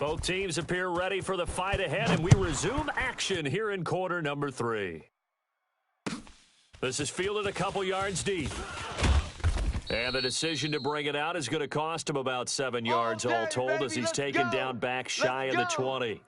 Both teams appear ready for the fight ahead, and we resume action here in quarter number 3. This is fielded a couple yards deep. And the decision to bring it out is going to cost him about 7 yards all told, as he's taken down back shy of the 20.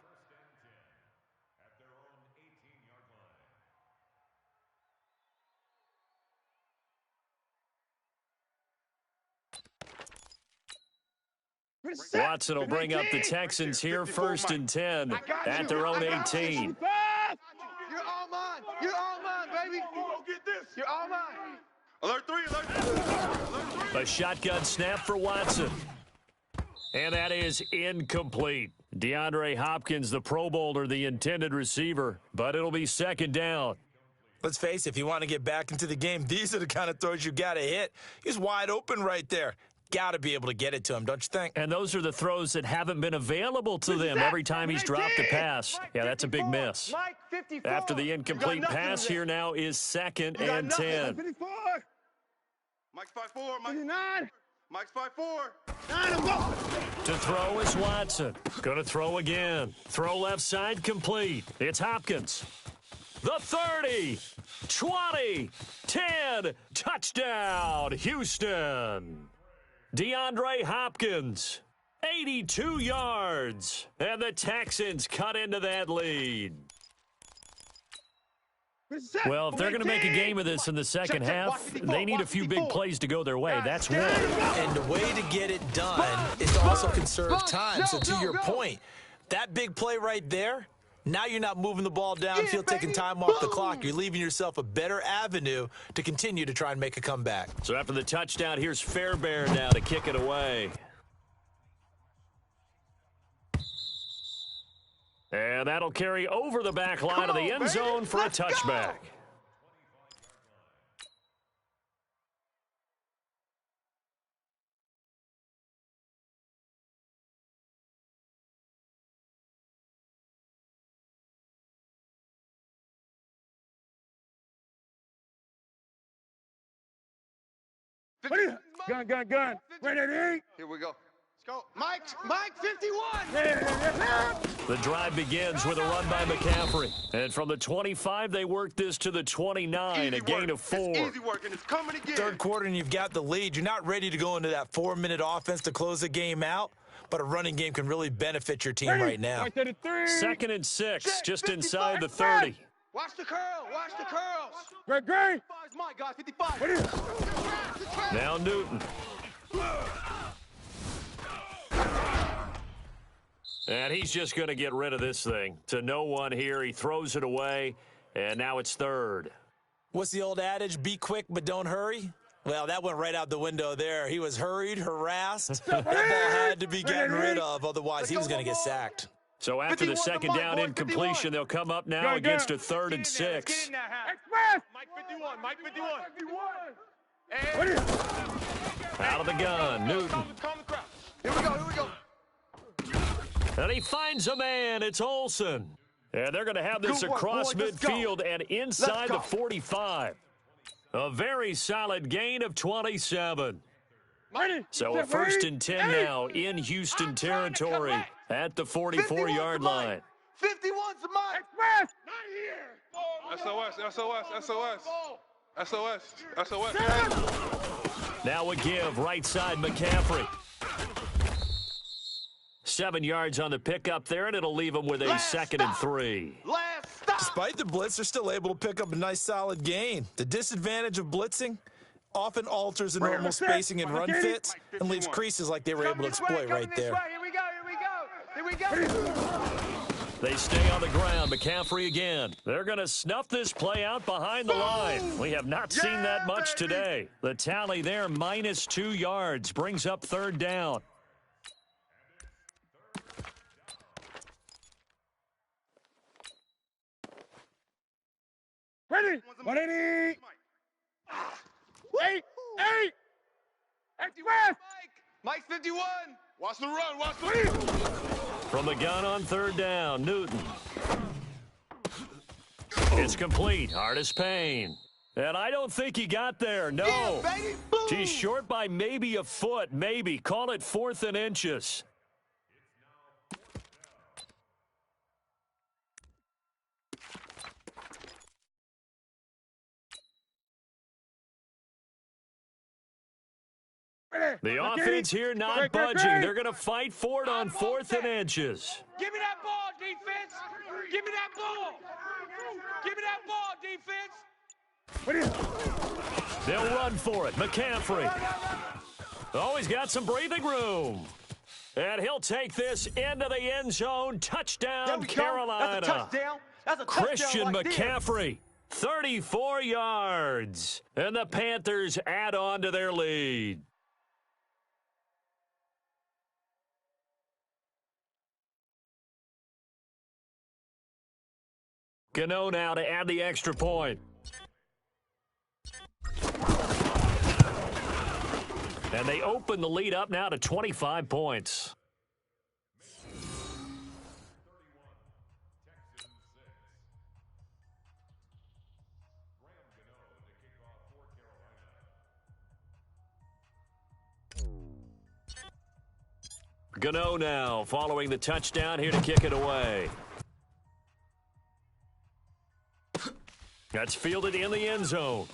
Watson will bring up the Texans here, 1st and 10 at their own 18. You're all mine. You're all mine, baby. Get this. You're all mine. Alert 3, alert 3. A shotgun snap for Watson. And that is incomplete. DeAndre Hopkins, the Pro Bowler, the intended receiver, but it'll be 2nd down. Let's face it, if you want to get back into the game, these are the kind of throws you got to hit. He's wide open right there. Got to be able to get it to him, don't you think? And those are the throws that haven't been available to them every time he's dropped a pass. Yeah, that's a big miss. After the incomplete pass, here now is 2nd and 10. Mike's 5'4", Mike's 5'4". To throw is Watson. Going to throw again. Throw left side complete. It's Hopkins. The 30, 20, 10, touchdown, Houston. DeAndre Hopkins, 82 yards, and the Texans cut into that lead. Well, if they're going to make a game of this in the second half, they need a few big plays to go their way. That's one. And the way to get it done is to also conserve time. So to your point, that big play right there, now you're not moving the ball downfield, taking time off the clock. You're leaving yourself a better avenue to continue to try and make a comeback. So after the touchdown, here's Fairbairn now to kick it away. And that'll carry over the back line of the end zone for a touchback. Gun. Ready? Here we go. Let's go. Mike 51. The drive begins with a run by McCaffrey. And from the 25, they work this to the 29, a gain of 4. It's easy work, and it's coming again. Third quarter, and you've got the lead. You're not ready to go into that 4-minute offense to close the game out, but a running game can really benefit your team right now. 2nd and 6, just inside the 30. Watch the curl. Watch the curls. Great. Mike, guys, 55. Now Newton. And he's just going to get rid of this thing. To no one here. He throws it away, and now it's 3rd. What's the old adage? Be quick, but don't hurry? Well, that went right out the window there. He was hurried, harassed. That ball had to be gotten rid of, otherwise he was going to get sacked. So after the 2nd down incompletion, they'll come up now against a 3rd and 6. Mike 51. Out of the gun, Newton. Here we go. And he finds a man. It's Olsen. And they're going to have this across midfield and inside the 45. A very solid gain of 27. So a 1st and 10 now in Houston territory at the 44-yard line. 51's Mike. SOS. Now a give, right side McCaffrey. 7 yards on the pickup there, and it'll leave them with a 2nd and 3. Despite the blitz, they're still able to pick up a nice solid gain. The disadvantage of blitzing often alters the normal spacing and run fits and leaves creases like they were able to exploit right there. Here we go. They stay on the ground. McCaffrey again. They're going to snuff this play out behind the line. We have not seen that much today. The tally there, -2 yards, brings up 3rd down. Ready. 180. 8. Empty West. Mike's 51. Watch the run. From the gun on 3rd down, Newton. It's complete. Hardest Payne. And I don't think he got there. No. Yeah, baby. He's short by maybe a foot. Maybe. Call it 4th and inches. The offense here not budging. They're going to fight for it on 4th and inches. Give me that ball, defense. Give me that ball. Give me that ball, defense. They'll run for it. McCaffrey. Oh, he's got some breathing room. And he'll take this into the end zone. Touchdown, Carolina. That's a touchdown. That's a Christian touchdown McCaffrey, 34 yards. And the Panthers add on to their lead. Gano now to add the extra point. And they open the lead up now to 25 points. Gano now following the touchdown here to kick it away. That's fielded in the end zone.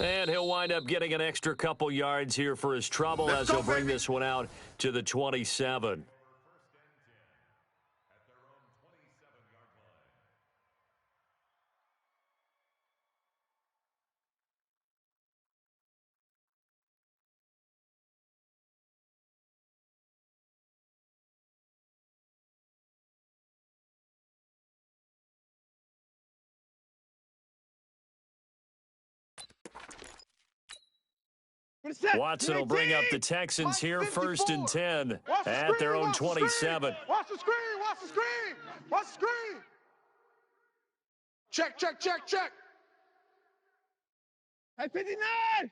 And he'll wind up getting an extra couple yards here for his trouble as he'll bring this one out to the 27. Watson will bring up the Texans here, 1st and 10 at their own 27. Watch the screen. Watch the screen. Watch the screen. Check, check, check, check. Hey, 59!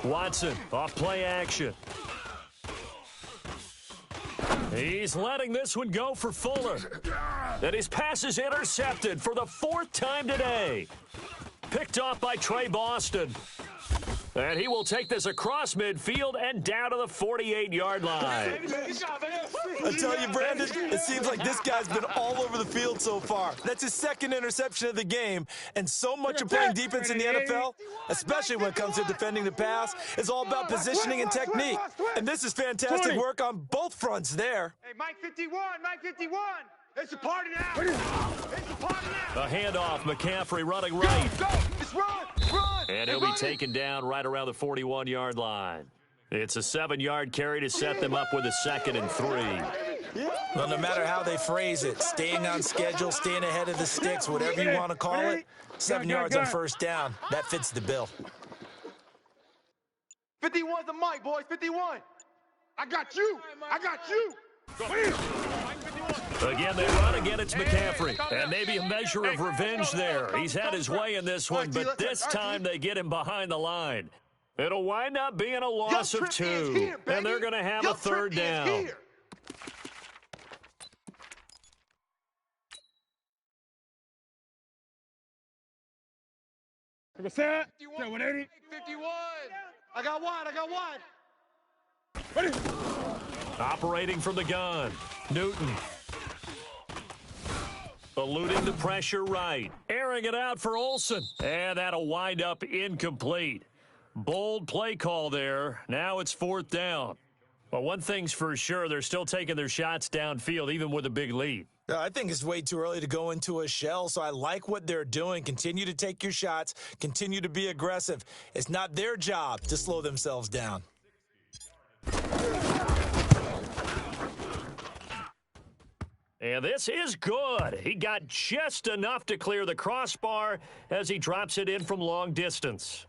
Watson off play action. He's letting this one go for Fuller. And his pass is intercepted for the 4th time today. Picked off by Trey Boston. And he will take this across midfield and down to the 48-yard line. I tell you, Brandon, it seems like this guy's been all over the field so far. That's his 2nd interception of the game. And so much of playing defense in the NFL, especially when it comes to defending the pass, is all about positioning and technique. And this is fantastic work on both fronts there. Hey, Mike 51, Mike 51. It's a party now. It's a party now. A handoff, McCaffrey running right. Go, just run, run. And he'll be taken down right around the 41-yard line. It's a 7-yard carry to set them up with a 2nd and 3. Well, no matter how they phrase it, staying on schedule, staying ahead of the sticks, whatever you want to call it, 7 yards on 1st down, that fits the bill. 51's the mic, boys, 51. I got you. I got you. Again, they run again. It's McCaffrey. And maybe a measure of revenge there. He's had his way in this one, but this time they get him behind the line. It'll wind up being a loss of 2. And they're going to have a 3rd down. Set 180. 51. I got one. I got one. Ready? Operating from the gun, Newton. Eluding the pressure right. Airing it out for Olsen. And that'll wind up incomplete. Bold play call there. Now it's 4th down. Well, one thing's for sure, they're still taking their shots downfield, even with a big lead. I think it's way too early to go into a shell, so I like what they're doing. Continue to take your shots. Continue to be aggressive. It's not their job to slow themselves down. And this is good. He got just enough to clear the crossbar as he drops it in from long distance.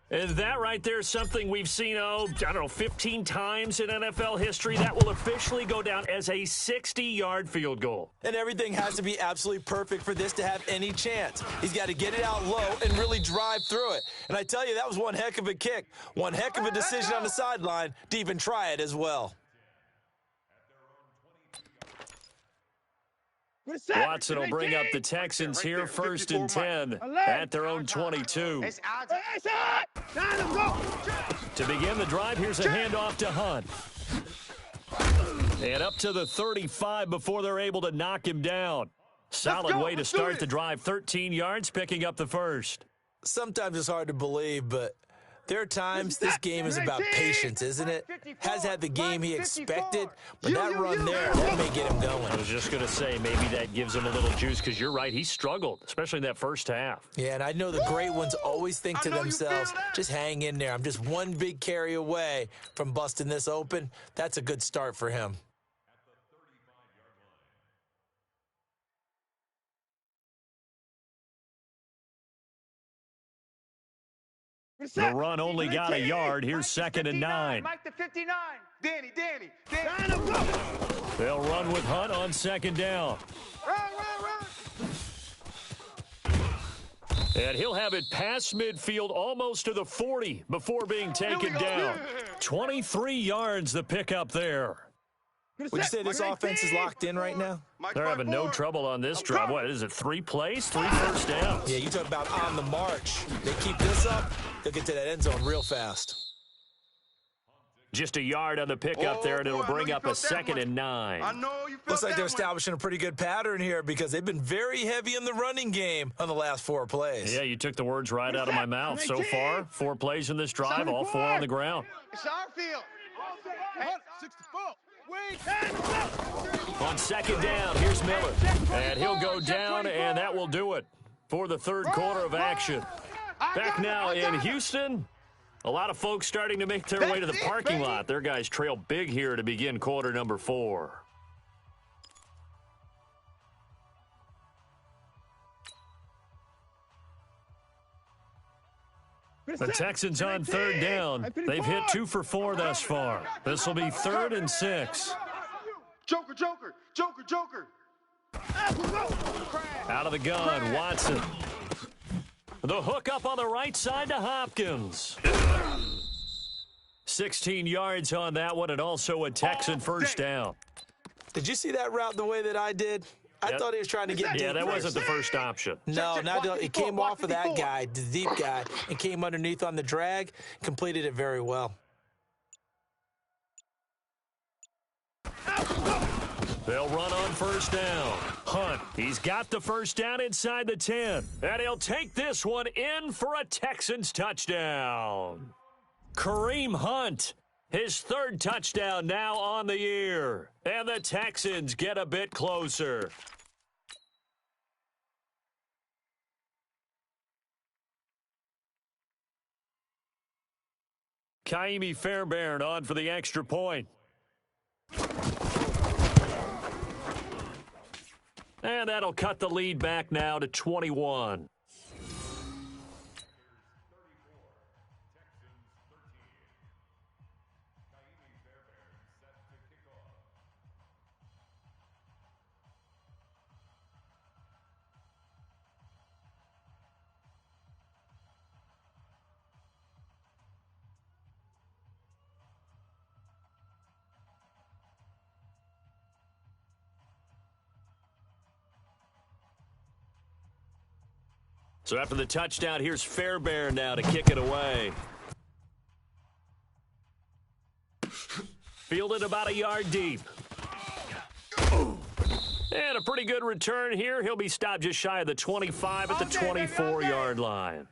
And that right there is something we've seen, 15 times in NFL history. That will officially go down as a 60-yard field goal. And everything has to be absolutely perfect for this to have any chance. He's got to get it out low and really drive through it. And I tell you, that was one heck of a kick. One heck of a decision on the sideline to even try it as well. Watson will bring up the Texans here, 1st and 10 at their own 22. To begin the drive, here's a handoff to Hunt. And up to the 35 before they're able to knock him down. Solid way to start the drive. 13 yards, picking up the first. Sometimes it's hard to believe, but there are times this game is about patience, isn't it? Has had the game he expected, but that run there, that may get him going. I was just going to say, maybe that gives him a little juice, because you're right, he struggled, especially in that first half. Yeah, and I know the great ones always think to themselves, just hang in there. I'm just one big carry away from busting this open. That's a good start for him. The run only got a yard. Here's 2nd and 9. Mike the 59. Danny. They'll run with Hunt on 2nd down. Run. And he'll have it past midfield almost to the 40 before being taken down. 23 yards the pickup there. Would you say this offense is locked in right now? They're having no trouble on this drive. What is it, 3 plays, 3 first downs? Yeah, you talk about on the march. They keep this up, they'll get to that end zone real fast. Just a yard on the pickup there, and it'll bring up a 2nd and 9. I know you felt Looks like that they're one. establishing a pretty good pattern here because they've been very heavy in the running game on the last 4 plays. Yeah, you took the words right out of my mouth. So far, 4 plays in this drive, all 4 on the ground. It's our field. On 2nd down, here's Miller. And he'll go down, and that will do it for the 3rd quarter of action. Back now in Houston. A lot of folks starting to make their way to the parking lot. Their guys trail big here to begin quarter number 4. The Texans on 3rd down. They've hit 2 for 4 thus far. This will be 3rd and 6. Joker. Out of the gun, Watson. The hook up on the right side to Hopkins. 16 yards on that one, and also a Texan first down. Did you see that route the way that I did? I thought he was trying to get deep. Yeah, that wasn't the first option. No, it came off of that guy, the deep guy, and came underneath on the drag, completed it very well. They'll run on first down. Hunt, he's got the first down inside the 10. And he'll take this one in for a Texans touchdown. Kareem Hunt, his 3rd touchdown now on the year. And the Texans get a bit closer. Kaimi Fairbairn on for the extra point. And that'll cut the lead back now to 21. So after the touchdown, here's Fairbairn now to kick it away. Fielded about a yard deep. And a pretty good return here. He'll be stopped just shy of the 25 at the 24-yard line.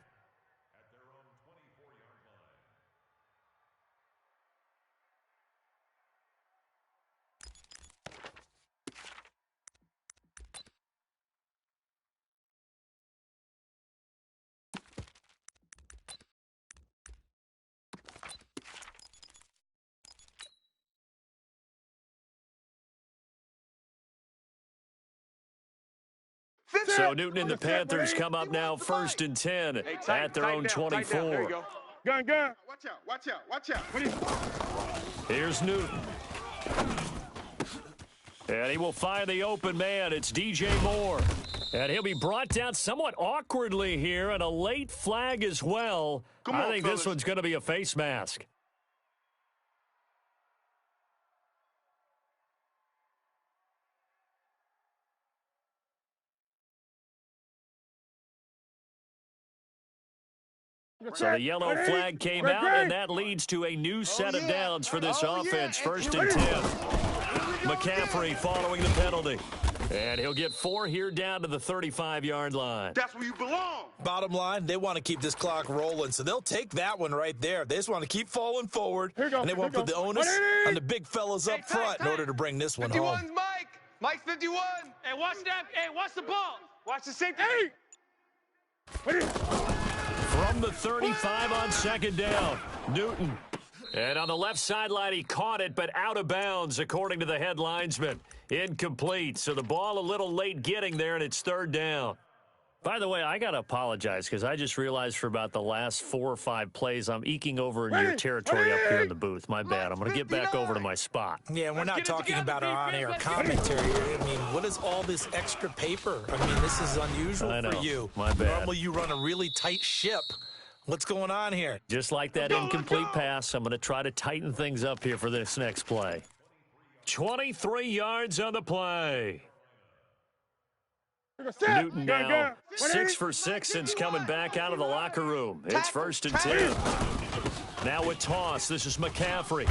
So Newton and the Panthers come up now 1st and 10 at their own 24. Gun. Watch out. Here's Newton. And he will find the open man. It's DJ Moore. And he'll be brought down somewhat awkwardly here, and a late flag as well. I think this one's going to be a face mask. So the yellow flag came out, and that leads to a new set of downs for this offense. 1st and 10. McCaffrey following the penalty. And he'll get 4 here down to the 35-yard line. That's where you belong. Bottom line, they want to keep this clock rolling, so they'll take that one right there. They just want to keep falling forward, and they want to put the onus on the big fellas up front in order to bring this one home. 51's Mike. Mike's 51. Hey, watch that. Hey, watch the ball. Watch the safety. From the 35 on second down, Newton. And on the left sideline, he caught it, but out of bounds, according to the head linesman. Incomplete, so the ball a little late getting there, and it's third down. By the way, I got to apologize because I just realized for about the last 4 or 5 plays, I'm eking over in your territory up here in the booth. My bad. I'm going to get back over to my spot. Yeah, we're not talking about our on-air commentary here. I mean, what is all this extra paper? I mean, this is unusual for you. My bad. Normally, you run a really tight ship. What's going on here? Just like that incomplete pass, I'm going to try to tighten things up here for this next play. 23 yards on the play. Newton now 6 for 6 since coming back out of the locker room. It's 1st and 10. Now with toss, this is McCaffrey.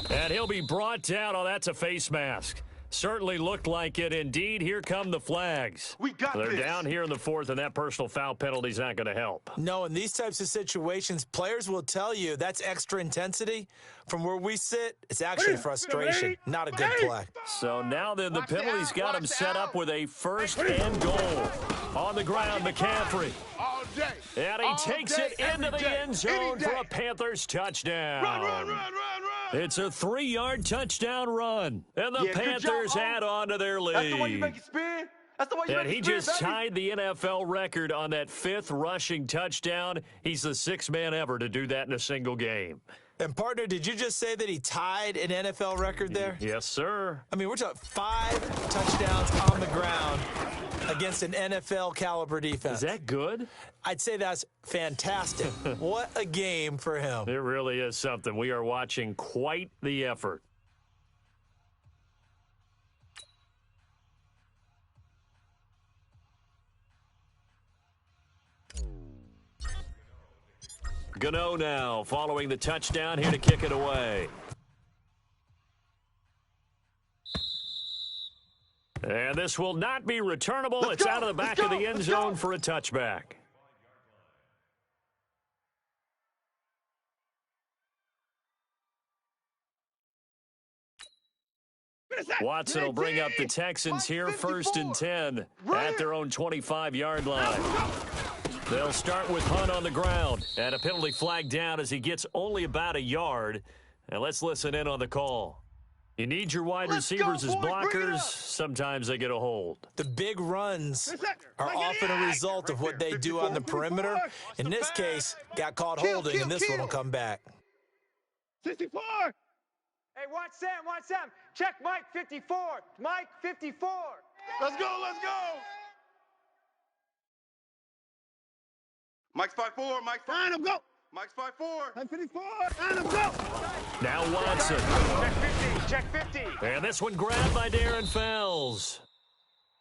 And he'll be brought down. Oh, that's a face mask. Certainly looked like it. Indeed, here come the flags. They're down here in the 4th, and that personal foul penalty is not going to help. No, in these types of situations, players will tell you that's extra intensity. From where we sit, it's actually frustration, not a good play. So now then, the penalty's got him set up with a 1st and goal. On the ground, McCaffrey. And he takes it into the end zone for a Panthers touchdown. Run. It's a 3-yard touchdown run. And the Panthers add on to their lead. That's the way you make it spin. That's the way you And make he it spin, just baby. tied the NFL record on that 5th rushing touchdown. He's the 6th man ever to do that in a single game. And, partner, did you just say that he tied an NFL record there? Yes, sir. I mean, we're talking 5 touchdowns on the ground against an NFL-caliber defense. Is that good? I'd say that's fantastic. What a game for him. It really is something. We are watching quite the effort. Gano now following the touchdown here to kick it away. And this will not be returnable. It's out of the back of the end zone for a touchback. Watson will bring up the Texans here, 1st and 10 at their own 25-yard line. They'll start with Hunt on the ground, and a penalty flag down as he gets only about a yard. And let's listen in on the call. You need your wide receivers as blockers. Sometimes they get a hold. The big runs are often a result of what they do on the perimeter. In this case, got caught holding, and this one will come back. 64. Hey, watch Sam. Check Mike 54. Mike 54. Let's go. Mike's 5'4", Mike's 5'4". Line him, go. Mike's 5'4". I'm 54. Line him, go. Now Watson. Check 50. And this one grabbed by Darren Fells.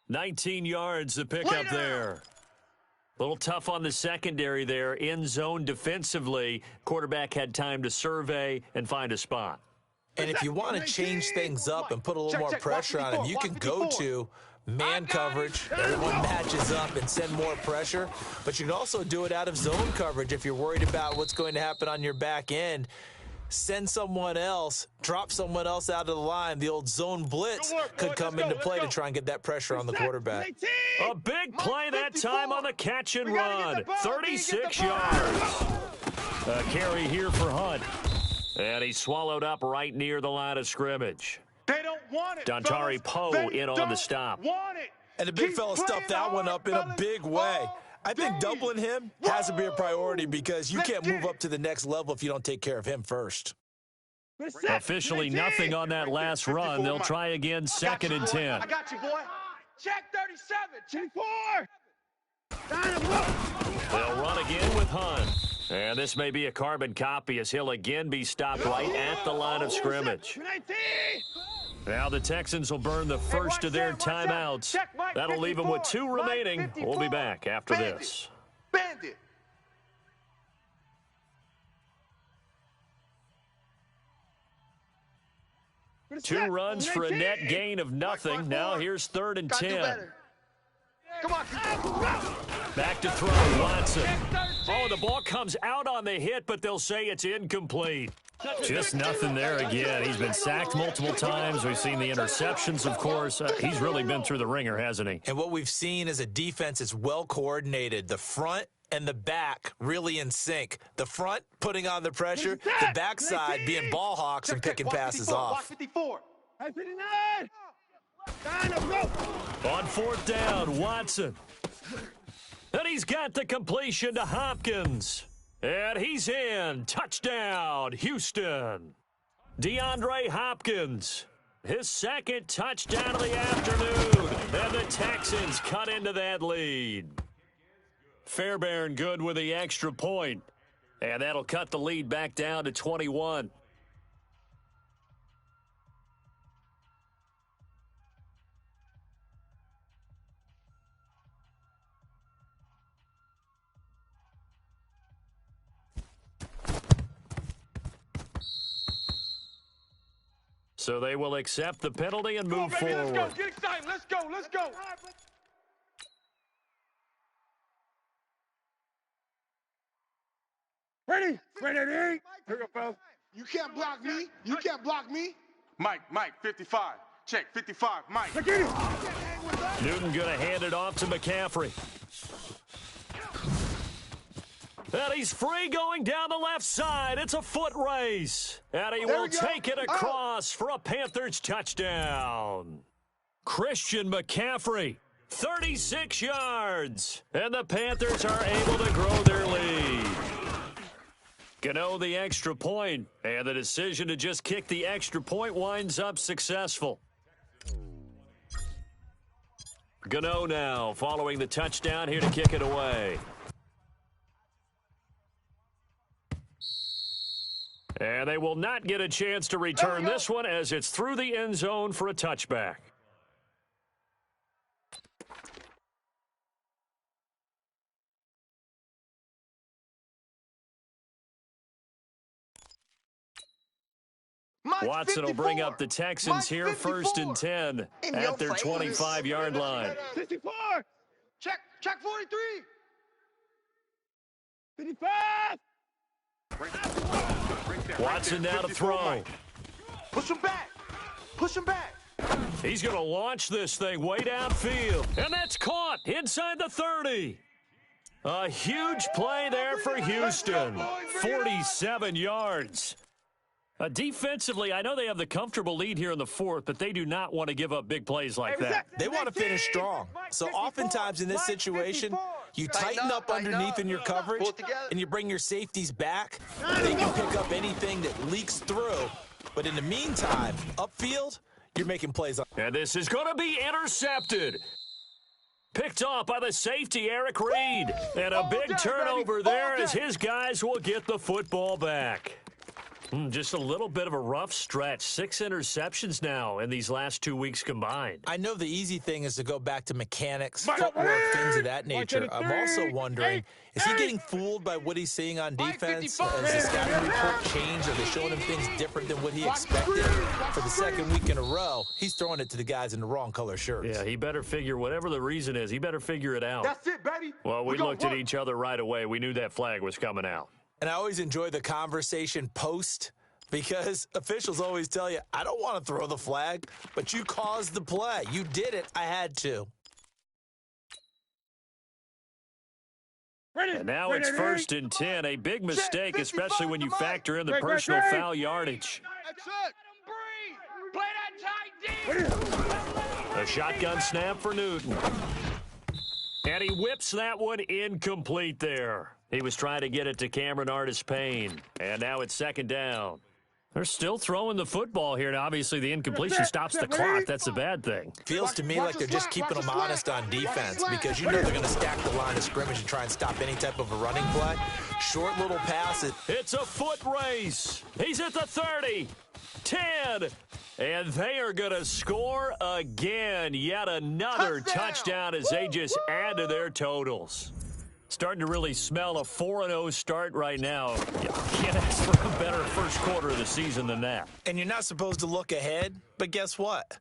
19 yards to pick up there. A little tough on the secondary there. In zone defensively. Quarterback had time to survey and find a spot. And if you want to change things up and put a little more pressure on him, you can go to man coverage. Everyone matches up and send more pressure. But you can also do it out of zone coverage if you're worried about what's going to happen on your back end. Send someone else, drop someone else out of the line. The old zone blitz could come into play to try and get that pressure on the quarterback. A big play that time on the catch and run. 36 yards. A carry here for Hunt. And he swallowed up right near the line of scrimmage. They don't want it. Dontari Poe in on the stop. And the big fella stuffed that one up in a big way. I think doubling him has to be a priority because you can't move up to the next level if you don't take care of him first. Officially nothing on that last run. They'll try again, 2nd and 10. I got you, boy. Check 37. Check 4. They'll run again with Hunt. And this may be a carbon copy as he'll again be stopped right at the line of scrimmage. Now the Texans will burn the first of their timeouts. That'll leave them with 2 remaining. We'll be back after this. Bandit. 2 runs for a net gain of nothing. Now here's 3rd and 10. Come on. Back to throw, Watson. Oh, the ball comes out on the hit, but they'll say it's incomplete. Just nothing there again. He's been sacked multiple times. We've seen the interceptions, of course. He's really been through the ringer, hasn't he? And what we've seen is a defense that's well coordinated. The front and the back really in sync. The front putting on the pressure, the backside being ball hawks and picking passes off. 54. 59. On 4th down, Watson. And he's got the completion to Hopkins. And he's in. Touchdown, Houston. DeAndre Hopkins. His 2nd touchdown of the afternoon. And the Texans cut into that lead. Fairbairn good with the extra point. And that'll cut the lead back down to 21. So they will accept the penalty and move forward. Let's go. Get excited. Let's go. Let's go. Ready? Ready? Here we go, fellas. You can't block me. You can't block me. Mike, 55. Check, 55. Mike. Look at it. Newton going to hand it off to McCaffrey. And he's free going down the left side. It's a foot race. And he will take it across for a Panthers touchdown. Christian McCaffrey, 36 yards. And the Panthers are able to grow their lead. Gano the extra point, and the decision to just kick the extra point winds up successful. Gano now following the touchdown here to kick it away. And they will not get a chance to return this one as it's through the end zone for a touchback. Watson will bring up the Texans here, 1st and 10 at their 25-yard line. 64. Check 43. 55. Watson now to throw. Push him back. Push him back. He's going to launch this thing way downfield. And that's caught inside the 30. A huge play there for Houston. 47 yards. Defensively, I know they have the comfortable lead here in the 4th, but they do not want to give up big plays like that. They want to finish strong. So oftentimes in this situation, you tighten up underneath in your coverage, and you bring your safeties back. They can pick up anything that leaks through. But in the meantime, upfield, you're making plays. And this is going to be intercepted. Picked off by the safety, Eric Reed. And a big turnover there as his guys will get the football back. Just a little bit of a rough stretch. 6 interceptions now in these last 2 weeks combined. I know the easy thing is to go back to mechanics, footwork, things of that nature. I'm also wondering, is he getting fooled by what he's seeing on defense? Has the scouting report changed? Are they showing him things different than what he expected? For the 2nd week in a row, he's throwing it to the guys in the wrong color shirts. Yeah, he better figure, whatever the reason is, he better figure it out. That's it, baby. Well, we looked at each other right away. We knew that flag was coming out. And I always enjoy the conversation post because officials always tell you, I don't want to throw the flag, but you caused the play. You did it. I had to. And now it's 1st and 10. A big mistake, especially when you factor in the personal foul yardage. Play that tight D. A shotgun snap for Newton. And he whips that one incomplete there. He was trying to get it to Cameron Artis-Payne. And now it's 2nd down. They're still throwing the football here. Now, obviously, the incompletion stops the clock. That's a bad thing. Feels to me like they're just keeping them honest on defense because you know they're going to stack the line of scrimmage and try and stop any type of a running play. Short little passes. It's a foot race. He's at the 30, 10, and they are going to score again. Yet another touchdown as they just add to their totals. Starting to really smell a 4-0 start right now. You can't ask for a better first quarter of the season than that. And you're not supposed to look ahead, but guess what?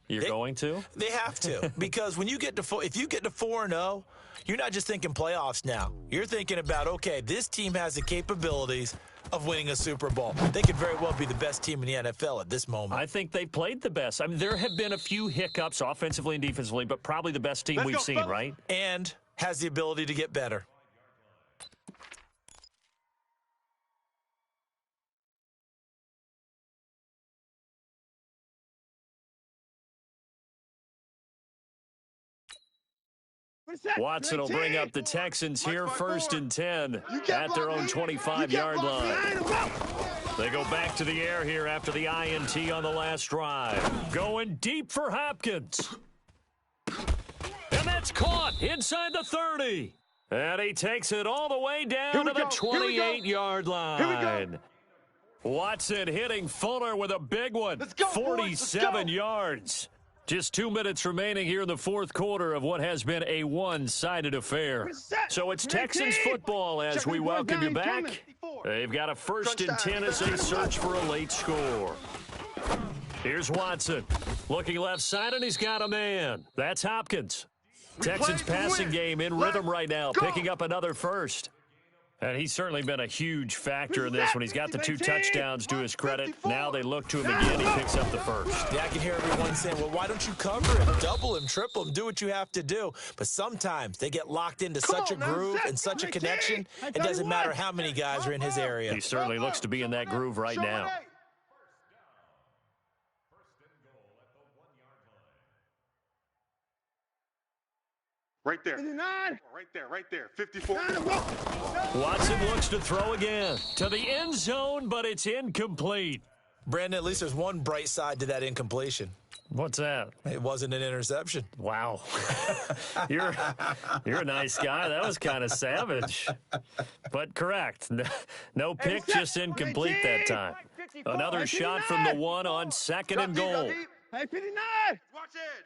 You're going to? They have to, because when you get to if you get to 4-0, you're not just thinking playoffs now. You're thinking about, okay, this team has the capabilities of winning a Super Bowl. They could very well be the best team in the NFL at this moment. I think they played the best. I mean, there have been a few hiccups offensively and defensively, but probably the best team we've seen, right? And has the ability to get better. Watson will bring up the Texans here, 1st and 10 at their own 25-yard line. They go back to the air here after the INT on the last drive. Going deep for Hopkins. And that's caught inside the 30. And he takes it all the way down to the 28-yard line. Watson hitting Fuller with a big one. 47 yards. Just 2 minutes remaining here in the fourth quarter of what has been a one-sided affair. So it's Texans football as we welcome you back. They've got a 1st and 10 as they search for a late score. Here's Watson. Looking left side, and he's got a man. That's Hopkins. Texans passing game in rhythm right now, picking up another first. And he's certainly been a huge factor in this when he's got the 2 touchdowns to his credit. Now they look to him again. He picks up the first. Yeah, I can hear everyone saying, well, why don't you cover him, double him, triple him, do what you have to do. But sometimes they get locked into such a groove and such a connection, it doesn't matter how many guys are in his area. He certainly looks to be in that groove right now. Right there. 59. Right there. 54. Watson looks to throw again to the end zone, but it's incomplete. Brandon, at least there's one bright side to that incompletion. What's that? It wasn't an interception. Wow. You're a nice guy. That was kind of savage. But correct. No pick, just incomplete that time. Another shot from the 1 on 2nd and goal. Hey, 59. Watch edge.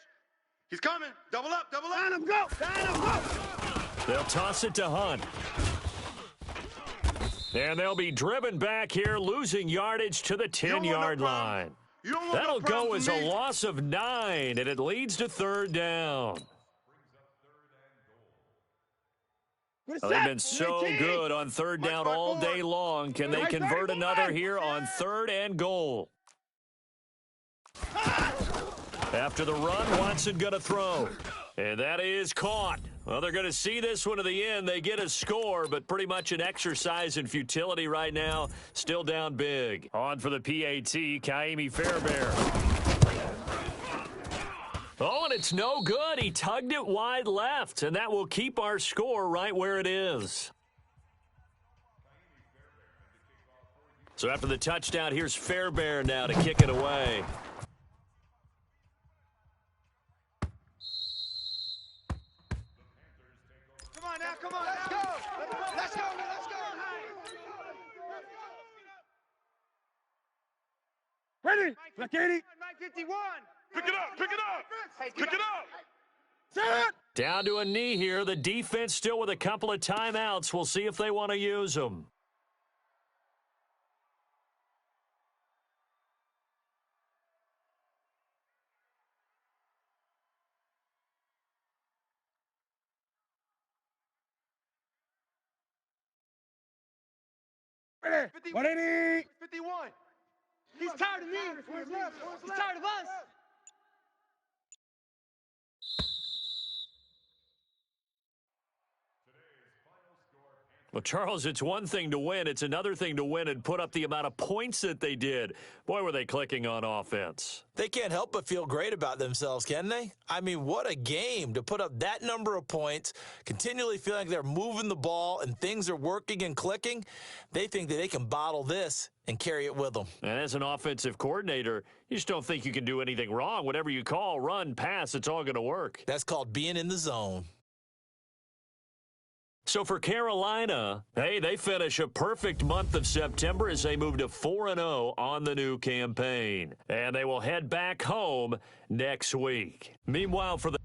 He's coming. Double up. Down him, go. They'll toss it to Hunt. And they'll be driven back here, losing yardage to the 10-yard line. That'll go as a loss of 9, and it leads to 3rd down. Well, they've been so good on 3rd down all day long. Can they convert another here on 3rd and goal? After the run, Watson going to throw. And that is caught. Well, they're going to see this one to the end. They get a score, but pretty much an exercise in futility right now. Still down big. On for the PAT, Kaimi Fairbairn. Oh, and it's no good. He tugged it wide left, and that will keep our score right where it is. So after the touchdown, here's Fairbairn now to kick it away. Come on, let's go. Let's go. Ready? Black 80. 951. Pick it up. Set it. Down to a knee here. The defense still with a couple of timeouts. We'll see if they want to use them. Ready? 180. 51. He's tired of me. He's tired of us. Well, Charles, it's one thing to win. It's another thing to win and put up the amount of points that they did. Boy, were they clicking on offense. They can't help but feel great about themselves, can they? I mean, what a game to put up that number of points, continually feeling like they're moving the ball and things are working and clicking. They think that they can bottle this and carry it with them. And as an offensive coordinator, you just don't think you can do anything wrong. Whatever you call, run, pass, it's all going to work. That's called being in the zone. So for Carolina, hey, they finish a perfect month of September as they move to 4-0 on the new campaign. And they will head back home next week. Meanwhile, for the